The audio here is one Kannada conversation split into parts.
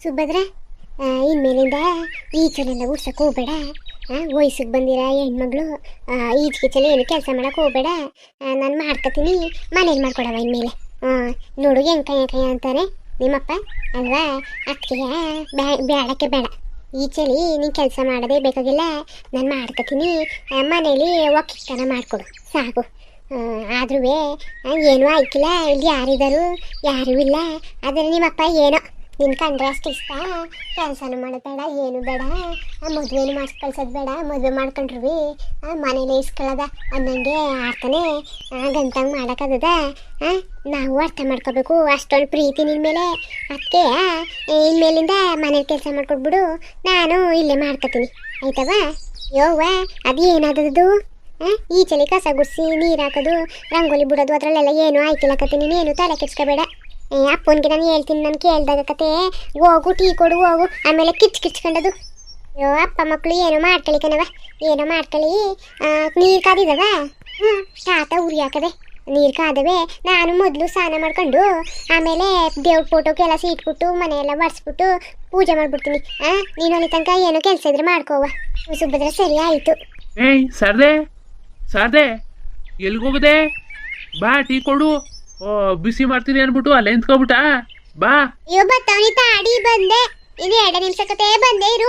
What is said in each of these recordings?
ಸುಭದ್ರ ಇನ್ಮೇಲಿಂದ ಈಚಲೆಲ್ಲ ಉಡ್ಸಕ್ಕೆ ಹೋಗ್ಬೇಡ. ವಯಸ್ಸಿಗೆ ಬಂದಿರ ಹೆಣ್ಮಗಳು ಈಚೆಲೆ ಏನು ಕೆಲಸ ಮಾಡಕ್ಕೆ ಹೋಗ್ಬೇಡ. ನಾನು ಮಾಡ್ಕೊತೀನಿ, ಮನೇಲಿ ಮಾಡ್ಕೊಡವ ಇನ್ಮೇಲೆ. ನೋಡು ಹೆಂಕಯ್ಯ ಅಂತಾನೆ ನಿಮ್ಮಪ್ಪ ಅಲ್ವಾ. ಅದಕ್ಕೆ ಬೇಡಕ್ಕೆ ಬೇಡ, ಈಚೆಲಿ ನೀನು ಕೆಲಸ ಮಾಡೋದೇ ಬೇಕಾಗಿಲ್ಲ, ನಾನು ಮಾಡ್ಕೊತೀನಿ, ಮನೇಲಿ ಒಕ್ಕಿತನ ಮಾಡಿಕೊಡು ಸಾಕು. ಆದ್ರೂ ಏನೂ ಆಯ್ಕಿಲ್ಲ, ಇಲ್ಲಿ ಯಾರಿದ್ದಾರು ಯಾರೂ ಇಲ್ಲ. ಆದರೆ ನಿಮ್ಮಪ್ಪ ಏನೋ ನಿನ್ನ ಕಂಡ್ರೆ ಅಷ್ಟು ಇಷ್ಟ, ಕೆಲಸನೂ ಮಾಡೋದು ಬೇಡ, ಏನು ಬೇಡ, ಮದುವೆನೂ ಮಾಡಿಸಿ ಕಳ್ಸೋದು ಬೇಡ, ಮದುವೆ ಮಾಡ್ಕೊಂಡ್ರು ಮನೇಲೇ ಇಸ್ಕೊಳ್ಳೋದ ಅನ್ನಂಗೆ ಆಡ್ತಾನೆ ಗಂಟಂಗೆ ಮಾಡೋಕ್ಕದ. ನಾವು ಅರ್ಥ ಮಾಡ್ಕೋಬೇಕು, ಅಷ್ಟೊಂದು ಪ್ರೀತಿ ನಿನ್ನ ಮೇಲೆ. ಅದಕ್ಕೆ ಇನ್ಮೇಲಿಂದ ಮನೇಲಿ ಕೆಲಸ ಮಾಡ್ಕೊಟ್ಬಿಡು, ನಾನು ಇಲ್ಲೇ ಮಾಡ್ಕೊತೀನಿ ಆಯ್ತವ. ಯೋವ್ವ ಅದು ಏನಾದದ್ದು ಈ ಚಳಿ ಕಸ ಗುಡಿಸಿ ನೀರು ಹಾಕೋದು ರಂಗೋಲಿ ಬಿಡೋದು ಅದರಲ್ಲೆಲ್ಲ ಏನು ಆಯ್ತಿಲ್ಲಕತ್ತೀನಿ, ನೀನು ತಲೆ ಕೆಡ್ಸ್ಕೋಬೇಡ. ಅಪ್ಪನಿಗೆ ನಾನು ಹೇಳ್ತೀನಿ, ನಾನು ಕೇಳ್ದಾಗ ಕತೆ ಹೋಗು ಟೀ ಕೊಡು ಹೋಗು, ಆಮೇಲೆ ಕಿಚ್ಕೊಂಡದು. ಅಯ್ಯೋ ಅಪ್ಪ ಮಕ್ಕಳು ಏನೋ ಮಾಡ್ಕೊಳ್ಳಿ ಕಣವ, ಏನೋ ಮಾಡ್ಕೊಳ್ಳಿ. ನೀರು ಕಾದಿದವ, ತಾತ ಉರಿ ಹಾಕದೆ ನೀರು ಕಾದವೆ. ನಾನು ಮೊದಲು ಸ್ನಾನ ಮಾಡ್ಕೊಂಡು ಆಮೇಲೆ ದೇವ್ರ ಫೋಟೋಕ್ಕೆಲ್ಲ ಸೀಟ್ಬಿಟ್ಟು ಮನೆಯೆಲ್ಲ ಒರೆಸ್ಬಿಟ್ಟು ಪೂಜೆ ಮಾಡ್ಬಿಡ್ತೀನಿ. ನೀನು ಅಲ್ಲಿ ತನಕ ಏನೋ ಕೆಲಸ ಇದ್ರೆ ಮಾಡ್ಕೋವ. ಸುಭದ್ರ ಸರಿ ಆಯಿತು. ಏಯ್ ಸರ್ದೆ ಸರ್ದೆ ಎಲ್ಗೋಗದೆ? ಬಾ ಟೀ ಕೊಡು, ಬಿಸಿ ಮಾಡ್ತೀನಿ ಅನ್ಬಿಟ್ಟು ಅಲ್ಲೇ ನಿಂತ್ಕೊಬಿಟ್ಟ. ಬಾ. ಅಯ್ಯೋ ಬತ್ತವನಿ ತಾಡಿ ಬಂದೆ, ಇನ್ನು 2 ನಿಮಿಷ ಕತೆ ಬಂದೆ ಇರು.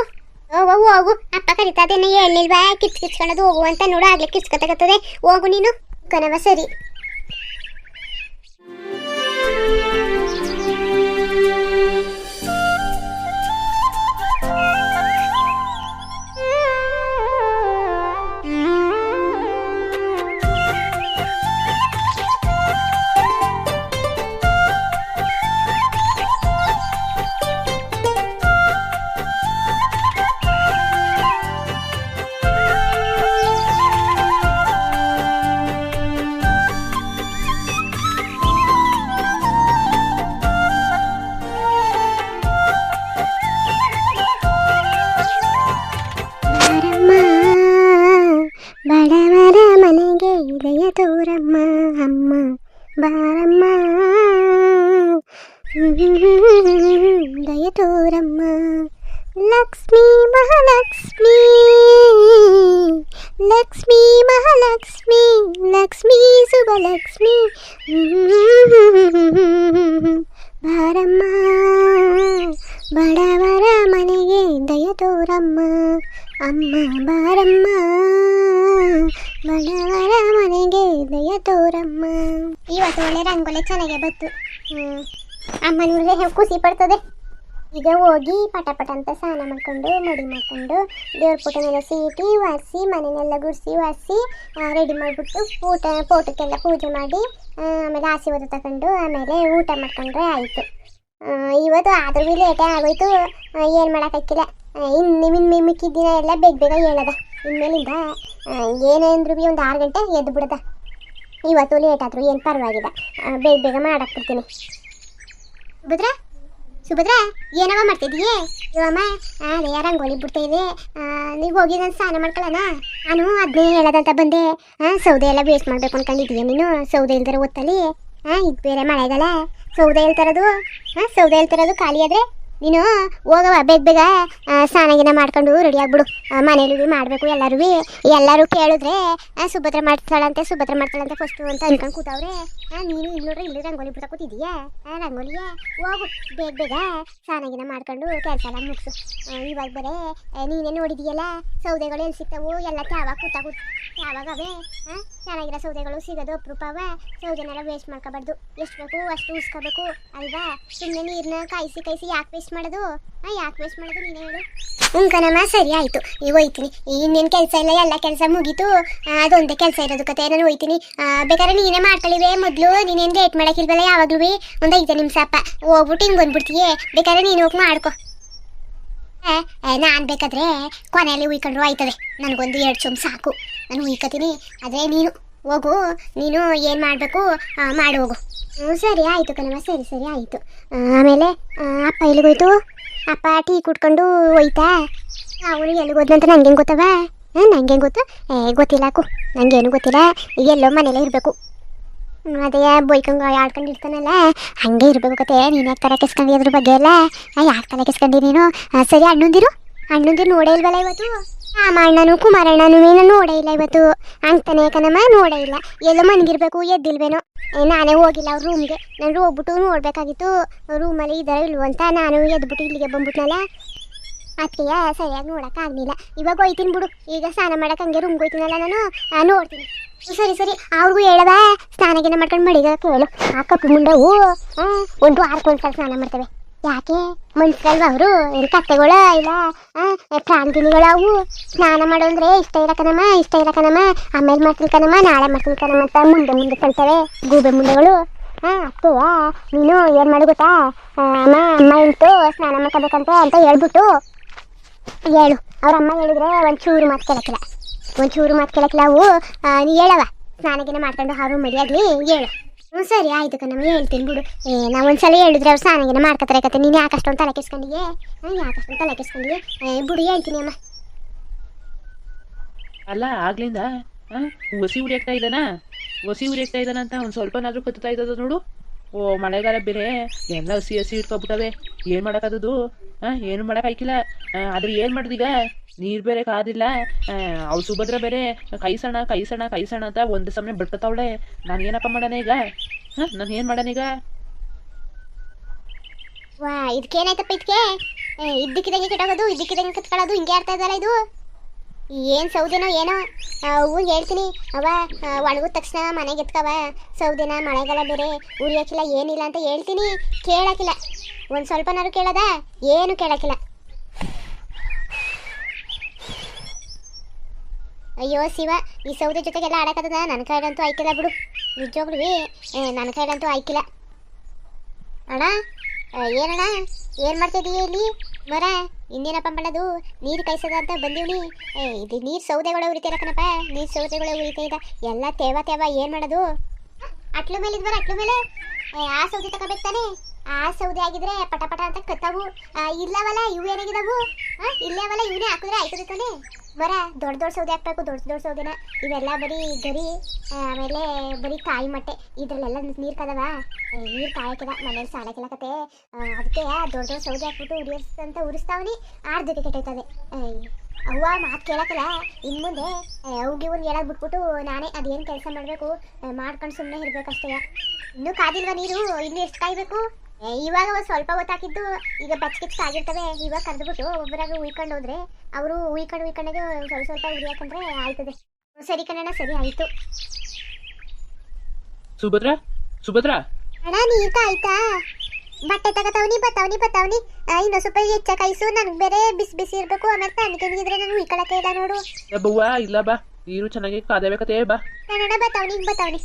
ಹೋಗು ಹೋಗು, ಅಪ್ಪ ಕರಿತಾದೇನೆ ಹೇಳಿಲ್ವಾ ಕಿಚ್ಕೊಳ್ಳೋದು ಹೋಗು ಅಂತ. ನೋಡು ಆಗ್ಲೇ ಕಿಚ್ಕೊತಗತ್ತದೆ, ಹೋಗು ನೀನು ಕಣವ. ಸರಿ ಬಡವರ ಮನೆಗೆ ದಯ ತೋರಮ್ಮ ಅಮ್ಮ ಬಾರಮ್ಮ, ದಯ ತೋರಮ್ಮ. ಲಕ್ಷ್ಮೀ ಮಹಾಲಕ್ಷ್ಮೀ ಲಕ್ಷ್ಮೀ ಮಹಾಲಕ್ಷ್ಮೀ ಲಕ್ಷ್ಮೀ ಶುಭಲಕ್ಷ್ಮೀ ಬಾರಮ್ಮ, ಬಡವರ ಮನೆಗೆ ದಯ ತೋರಮ್ಮ ಅಮ್ಮ ಬಾರಮ್ಮ, ಬಡವರ ಮನೆಗೆ ದಯ ತೋರಮ್ಮ. ಇವತ್ತು ಒಳ್ಳೆ ರಂಗೋಲಿ ಚೆನ್ನಾಗೆ ಬತ್ತು. ಅಮ್ಮ ನೋಡಿದ್ರೆ ಖುಷಿ ಪಡ್ತದೆ. ಈಗ ಹೋಗಿ ಪಟ ಅಂತ ಸ್ನಾನ ಮಾಡ್ಕೊಂಡು ಮಡಿ ಮಾಡ್ಕೊಂಡು ದೇವ್ರ ಪೂಟನೆಲ್ಲ ಸೀಟಿ ಒರೆಸಿ ಮನೆಯೆಲ್ಲ ಗುಡಿಸಿ ಒರೆಸಿ ರೆಡಿ ಮಾಡಿಬಿಟ್ಟು ಪೋಟಕ್ಕೆಲ್ಲ ಪೂಜೆ ಮಾಡಿ ಆಮೇಲೆ ಆಶೀರ್ವಾದ ತಗೊಂಡು ಆಮೇಲೆ ಊಟ ಮಾಡ್ಕೊಂಡ್ರೆ ಆಯಿತು. ಇವತ್ತು ಆದ್ರೂ ಲೇಟೇ ಆಗೋಯ್ತು, ಏನು ಮಾಡೋಕ್ಕಾಗಿಲ್ಲ. ಇನ್ನು ಮಿಕ್ಕಿದ ದಿನ ಎಲ್ಲ ಬೇಗ ಹೇಳದ. ಇನ್ಮೇಲಿಂದ ಏನೇಂದ್ರೂ ಒಂದು 6 ಗಂಟೆ ಎದ್ದು ಬಿಡದ. ಇವತ್ತು ಲೇಟ್ ಆದರೂ ಏನು ಪರವಾಗಿಲ್ಲ, ಬೇಗ ಮಾಡಾಕ್ಬಿಡ್ತೀನಿ. ಸುಭದ್ರ ಏನವ ಮಾಡ್ತಿದ್ದೀಯೇ? ಇವಮ್ಮ ಅದೇ ರಂಗೋಲಿ ಬಿಡ್ತಾ ಇದೆ, ನೀವು ಹೋಗಿ ನಾನು ಸ್ನಾನ ಮಾಡ್ಕೊಳ್ಳೋಣ. ನಾನು ಅದನ್ನೇ ಹೇಳೋದಂತ ಬಂದೆ. ಸೌದೆ ಎಲ್ಲ ವೇಸ್ಟ್ ಮಾಡಬೇಕು ಅನ್ಕೊಂಡಿದ್ದೀಯ ನೀನು? ಸೌದೆ ಇಲ್ದಿರೋ ಹೊತ್ತಲ್ಲಿ ಇದು ಬೇರೆ ಮಳೆಗಾಲ, ಸೌದೆ ಹೇಳ್ತಿರೋದು ಖಾಲಿ ಆದರೆ ನೀನು ಹೋಗವ ಬೇಗ ಸ್ನಾನಗಿನ ಮಾಡ್ಕೊಂಡು ರೆಡಿ ಆಗ್ಬಿಡು. ಮನೇಲಿ ಮಾಡಬೇಕು ಎಲ್ಲರೂ ಕೇಳಿದ್ರೆ ಸುಭದ್ರ ಮಾಡ್ತಾಳಂತೆ ಫಸ್ಟು ಅಂತ ಅನ್ಕೊಂಡು ಕೂತವ್ರೆ. ನೀನು ಇಲ್ಲಿ ರಂಗೋಲಿ ಬಿಡ್ತಾ ಕೂತಿದ್ದೀಯಾ? ರಂಗೋಲಿಯೇ ಹೋಗು ಬೇಗ ಸ್ನಾನಗಿನ ಮಾಡ್ಕೊಂಡು ಕೆಲಸ ಎಲ್ಲ ಮುಗಿಸು. ಇವಾಗ ಬೇರೆ ನೀನೇ ನೋಡಿದೀಯಲ್ಲ ಸೌದೆಗಳು ಎಲ್ಲಿ ಸಿಗ್ತಾವು, ಎಲ್ಲ ಯಾವಾಗವೇ ಚೆನ್ನಾಗಿರೋ ಸೌದೆಗಳು ಸಿಗೋದು ಅಪರೂಪವ. ಸೌದೆನೆಲ್ಲ ವೇಸ್ಟ್ ಮಾಡ್ಕೋಬಾರ್ದು, ಎಷ್ಟು ಬೇಕು ಅಷ್ಟು ಉಸ್ಕೋಬೇಕು ಅಲ್ವಾ? ಸುಮ್ಮನೆ ನೀರನ್ನ ಕಾಯಿಸಿ ಯಾಕೆ ವೇಸ್ಟ್ ಮಾಡೋದು ನೀನೇ ಹೇಳು. ಕಣಮ್ಮ ಸರಿ ಆಯಿತು, ಈಗ ಹೋಯ್ತೀನಿ. ಇನ್ನೇನು ಕೆಲಸ ಇಲ್ಲ, ಎಲ್ಲ ಕೆಲಸ ಮುಗೀತು, ಅದೊಂದೇ ಕೆಲಸ ಇರೋದು ಕತೆ. ನಾನು ಹೋಯ್ತೀನಿ. ಬೇಕಾದ್ರೆ ನೀನೇ ಮಾಡ್ಕೊಳ್ಳಿವೆ ಮೊದಲು, ನೀನೇನು ಲೇಟ್ ಮಾಡೋಕ್ಕಿಲ್ವಲ್ಲ ಯಾವಾಗಲೂ. ಒಂದು 5 ನಿಮಿಷ ಅಪ್ಪ ಹೋಗ್ಬಿಟ್ಟು ಹಿಂಗೆ ಬಂದ್ಬಿಡ್ತೀಯೇ, ಬೇಕಾದ್ರೆ ನೀನು ಹೋಗಿ ಮಾಡ್ಕೊ. ನಾನು ಬೇಕಾದ್ರೆ ಕೊನೆಯಲ್ಲಿ ಉಯ್ಕೊಂಡ್ರು ಆಯ್ತದೆ, ನನಗೊಂದು 2 ಚುಮ್ ಸಾಕು, ನಾನು ಉಯ್ಕೋತೀನಿ. ಆದರೆ ನೀನು ಹೋಗು, ನೀನು ಏನು ಮಾಡಬೇಕು ಮಾಡಿ ಹೋಗು. ಸರಿ ಆಯಿತು ಕಣಮ್ಮ, ಸರಿ ಆಯಿತು. ಆಮೇಲೆ ಅಪ್ಪ ಎಲ್ಲಿಗೋಯ್ತು? ಅಪ್ಪ ಟೀ ಕುಟ್ಕೊಂಡು ಹೋಯ್ತಾ? ಅವನು ಎಲ್ಲಿಗೋದ್ನಂತ ನನಗೇನು ಗೊತ್ತವ? ನಂಗೇನು ಗೊತ್ತು? ಗೊತ್ತಿಲ್ಲ ಅಕ್ಕು, ನನಗೇನು ಗೊತ್ತಿಲ್ಲ. ಎಲ್ಲೋ ಮನೇಲೇ ಇರಬೇಕು. ಅದೇ ಬೈಕಂಗ ಆಡ್ಕೊಂಡು ಇರ್ತಾನಲ್ಲ ಹಂಗೆ ಇರ್ಬೇಕು ಕತೆ. ನೀನು ಯಾಕೆ ತಲೆ ಕೆಸ್ಕೊಂಡಿ ಅದ್ರ ಬಗ್ಗೆ ಎಲ್ಲ? ಯಾಕೆ ತಲೆ ಕೆಸ್ಕೊಂಡಿ ನೀನು? ಸರಿ ಅಣ್ಣಂದಿರು ನೋಡೇ ಇಲ್ವಲ್ಲ ಇವತ್ತು? ಅಣ್ಣನು ಕುಮಾರಣ್ಣನು ನಾನು ನೋಡೇ ಇಲ್ಲ ಇವತ್ತು. ಅಂತಾನೆ ಕಣಮ್ಮ ನೋಡೇ ಇಲ್ಲ. ಎಲ್ಲೋ ಮನ್ಗಿರ್ಬೇಕು, ಎದ್ದಿಲ್ವೇನೋ. ನಾನೇ ಹೋಗಿಲ್ಲ ಅವ್ರ ರೂಮ್ಗೆ. ನಾನು ಹೋಗ್ಬಿಟ್ಟು ನೋಡ್ಬೇಕಾಗಿತ್ತು ರೂಮಲ್ಲಿ ಇದ್ದಾರೋ ಇಲ್ವೋ ಅಂತ. ನಾನು ಎದ್ಬಿಟ್ಟು ಇಲ್ಲಿಗೆ ಬಂದ್ಬಿಟ್ನಲ್ಲ, ಅದಕ್ಕೆ ಸರಿಯಾಗಿ ನೋಡೋಕ್ಕಾಗಲಿಲ್ಲ. ಇವಾಗ ಹೋಯ್ತೀನಿ ಬಿಡು. ಈಗ ಸ್ನಾನ ಮಾಡಕ್ಕೆ ಹಂಗೆ ರೂಮ್ಗೆ ಹೋಯ್ತೀನಲ್ಲ ನಾನು, ನೋಡ್ತೀನಿ. ಸರಿ ಅವ್ರಿಗೂ ಹೇಳವ ಸ್ನಾನಗಿನ ಮಾಡ್ಕೊಂಡು ಮಡಿಗ ಕೇಳು. ಆ ಕಪ್ಪು ಮುಂಡವು 1 ವಾರಕ್ಕೊಂದ್ಸಲ ಸ್ನಾನ ಮಾಡ್ತವೆ. ಯಾಕೆ ಮನ್ಸ್ರಲ್ವ ಅವರು? ಏನು ಕತ್ತೆಗಳು ಇಲ್ಲ ಪ್ರಾಣಿಗಳು ಅವು. ಸ್ನಾನ ಮಾಡೋ ಅಂದರೆ ಇಷ್ಟ ಇಲ್ಲ ಕಣಮ್ಮ, ಆಮೇಲೆ ಮಾಡ್ತೀನಿ ಕಣಮ್ಮ, ನಾಳೆ ಮಾಡ್ತೀನಿ ಕಣಮ್ಮ ಅಂತ ಮುಂದೆ ಕಳ್ತವೆ ಗೂಬೆ ಮುಂಡೆಗಳು. ಅತ್ತೆ ನೀನು ಏನು ಮಾಡು ಗೊತ್ತಾ? ಅಮ್ಮ ಇಂಟು ಸ್ನಾನ ಮಾಡ್ಕೋಬೇಕಂತೆ ಅಂತ ಹೇಳ್ಬಿಟ್ಟು ಹೇಳು. ಅವ್ರ ಅಮ್ಮ ಹೇಳಿದ್ರೆ ಒಂಚೂರು ಮಾತು ಕೇಳಕ್ಕಿಲ್ಲ ಅವು. ನೀ ಹೇಳವ ಸ್ನಾನಗಿನ ಮಾಡ್ಕೊಂಡು ಹಾರು ಮಡಿಯಾಗ್ಲಿ ಹೇಳು. ಸರಿ ಆಯಿತು ಕಣಮ್ಮ, ಹೇಳ್ತೀನಿ ಬಿಡು. ನಾವು ಒಂದ್ಸಲ ಹೇಳಿದ್ರೆ ಅವ್ರು ಸ್ನಾನಗಿನ ಮಾಡ್ಕೊತಾರೆ ಕತೆ. ನೀನು ಯಾಕಷ್ಟೊಂದು ತಲೆ ಕೆಸ್ಕೊಂಡಿಯೇ? ಬಿಡು ಹೇಳ್ತೀನಿ ಅಮ್ಮ. ಅಲ್ಲ ಆಗ್ಲಿಂದ ಒಸಿ ಉರಿಯಾಗ್ತಾ ಇದ್ದಾನ ಅಂತ ಒಂದು ಸ್ವಲ್ಪನಾದ್ರೂ ಕತ್ತಾ ಇದ್ದದ ನೋಡು. ಮಳೆಗಾಲ ಬೇರೆ ಎಲ್ಲ ಹಸಿ ಇಟ್ಕೊಬಿಟ್ಟವೆ. ಏನು ಮಾಡೋಕ್ಕದು? ಏನು ಮಾಡೋಕ್ಕಾಯ್ಕಿಲ್ಲ. ಆದ್ರೆ ಏನು ಮಾಡಿದೀಗ? ನೀರು ಬೇರೆ ಕಾದಿಲ್ಲ. ಅವ್ಳು ಸುಭದ್ರ ಬೇರೆ ಕೈಸಣ ಅಂತ ಒಂದು ಸಮಯ ಬಿಡ್ಕೊತಾವಳೆ. ನಾನು ಏನಪ್ಪ ಮಾಡೋಣ ಈಗ? ನಾನು ಏನು ಮಾಡೋಣ ಈಗ? ವಾ ಇದಕ್ಕೇನಾಯ್ತಪ್ಪ? ಇದ್ದಕ್ಕಿದಂಗೆ ಕೆಟ್ಟೋಗೋದು, ಇದ್ದಕ್ಕಿದಂಗೆ ಕತ್ಕೊಳ್ಳೋದು, ಹಿಂಗೆ ಆಡ್ತಾ ಇದ್ದಲ್ಲ ಇದು. ಏನು ಸೌದೆನೋ ಏನೋ. ಹೂ ಹೇಳ್ತೀನಿ ಅವ ಒಣಗಿದ ತಕ್ಷಣ ಮನೆಗೆ ಎತ್ಕವ. ಸೌದೆನ ಮಳೆಗಾಲ ಬೇರೆ ಉರಿಯೋಕ್ಕಿಲ್ಲ ಏನಿಲ್ಲ ಅಂತ ಹೇಳ್ತೀನಿ. ಕೇಳೋಕ್ಕಿಲ್ಲ, ಒಂದು ಸ್ವಲ್ಪನಾರು ಕೇಳೋದ? ಏನು ಕೇಳೋಕ್ಕಿಲ್ಲ. ಅಯ್ಯೋ ಶಿವ, ಈ ಸೌದೆ ಜೊತೆಗೆಲ್ಲ ಆಡೋಕ್ಕದ? ನನ್ನ ಕೈಲಂತೂ ಆಯ್ಕಿಲ್ಲ ಬಿಡು. ನಿಜವಾಗ್ಲೂ ನನ್ನ ಕೈಲಂತೂ ಆಯ್ಕಿಲ್ಲ. ಅಣ್ಣ ಏನಣ್ಣ ಏನು ಮಾಡ್ತಿದ್ದೀಯ ಇಲ್ಲಿ? ಮರ ಇನ್ನೇನಪ್ಪ ಮಾಡೋದು? ನೀರು ಕಾಯಿಸೋದ ಅಂತ ಬಂದೀವಿ. ಇದು ನೀರು ಸೌದೆಗಳ ಉರಿತೀರ ಕಣಪ್ಪ, ನೀರು ಸೌದೆಗಳ ಉರಿತಾ ಇದ್ದ ಎಲ್ಲ ತೇವ ಏನು ಮಾಡೋದು? ಅಟ್ಲು ಮೇಲೆ ಇದ್ವರ, ಅಟ್ಲು ಮೇಲೆ ಆ ಸೌದೆ ತಗೋಬೇಕು ತಾನೆ. ಆ ಸೌದೆ ಆಗಿದ್ರೆ ಪಟ ಅಂತ ಕತ್ತವು. ಇಲ್ಲವಲ್ಲ ಇವು ಏನಾಗಿದ್ದಾವು? ಇಲ್ಲವಲ್ಲ ಇವನೇ ಹಾಕಿದ್ರೆ ಆಯ್ತದೆ ತಾನೆ. ಬರ ದೊಡ್ಡ ಸೌದೆ ಹಾಕ್ಬೇಕು, ದೊಡ್ಡ ಸೌದೆನ. ಇವೆಲ್ಲ ಬರೀ ಗರಿ, ಆಮೇಲೆ ಬರೀ ಕಾಯಿ ಮಟ್ಟೆ, ಇದ್ರಲ್ಲೆಲ್ಲ ನೀರು ಕದವ. ನೀರು ಕಾಯಕ್ಕಿಲ್ಲ, ಮನೇಲಿ ಸಾಲಕ್ಕಿಲ್ಲ ಕತೆ. ಅದಕ್ಕೆ ದೊಡ್ಡ ಸೌದೆ ಹಾಕ್ಬಿಟ್ಟು ಉರಿಸ್ತಂತ ಉರಿಸ್ತಾವನಿ. ಆರ್ಧಕ್ಕೆ ಕೆಟ್ಟೋಯ್ತದೆ. ಅವ್ವ ಮಾತು ಕೇಳಕ್ಕಿಲ್ಲ. ಇನ್ನು ಮುಂದೆ ಅವ್ಗೆ ಒಂದು ಹೇಳೋದು ಬಿಟ್ಬಿಟ್ಟು ನಾನೇ ಅದೇನು ಕೆಲಸ ಮಾಡಬೇಕು ಮಾಡ್ಕೊಂಡು ಸುಮ್ಮನೆ ಇರಬೇಕಷ್ಟೇ. ಇನ್ನೂ ಕಾದಿಲ್ವ ನೀರು? ಇನ್ನೂ ಎಷ್ಟು ಕಾಯಬೇಕು? ಇವಾಗ ಒಂದು ಸ್ವಲ್ಪ ಹೊತ್ತಾಕಿದ್ದು, ಈಗ ಬೆಚ್ಚಗಿಚ್ಕಾಗಿರ್ತವೆ. ಇವಾಗ ಕರೆದ್ಬಿಟ್ಟು ಒಬ್ಬರಾಗ ಉಯ್ಕೊಂಡು ಹೋದ್ರೆ ಅವರು ಉಯ್ಕೊಂಡಾಗ ಸ್ವಲ್ಪ ಉರಿಯಾಕಂದ್ರೆ ಆಯ್ತದೆ. ಸರಿ ಕಣಣ್ಣ, ಸರಿ ಆಯಿತು. ಸುಭದ್ರ ಅಣ್ಣ ನೀರು ಕಾಯ್ತಾ? ಬಟ್ಟೆ ತಗೋತಾವನಿ ಬತ್ತಾವನಿ. ಇನ್ನೂ ಸ್ವಲ್ಪ ಹೆಚ್ಚ ಕಾಯಿಸು, ನನಗೆ ಬೇರೆ ಬಿಸಿ ಇರಬೇಕು. ಆಮೇಲೆ ತಣ್ಣಗಿದ್ರೆ ನಾನು ಉಯ್ಕೊಳಕ್ಕೆ ಇಲ್ಲ ನೋಡು. ಇಲ್ಲ ಬಾ, ನೀರು ಚೆನ್ನಾಗಿ ಕಾದಬೇಕತೆ ಬಾ. ಕನ್ನಡ ಬತ್ತಾವನಿ.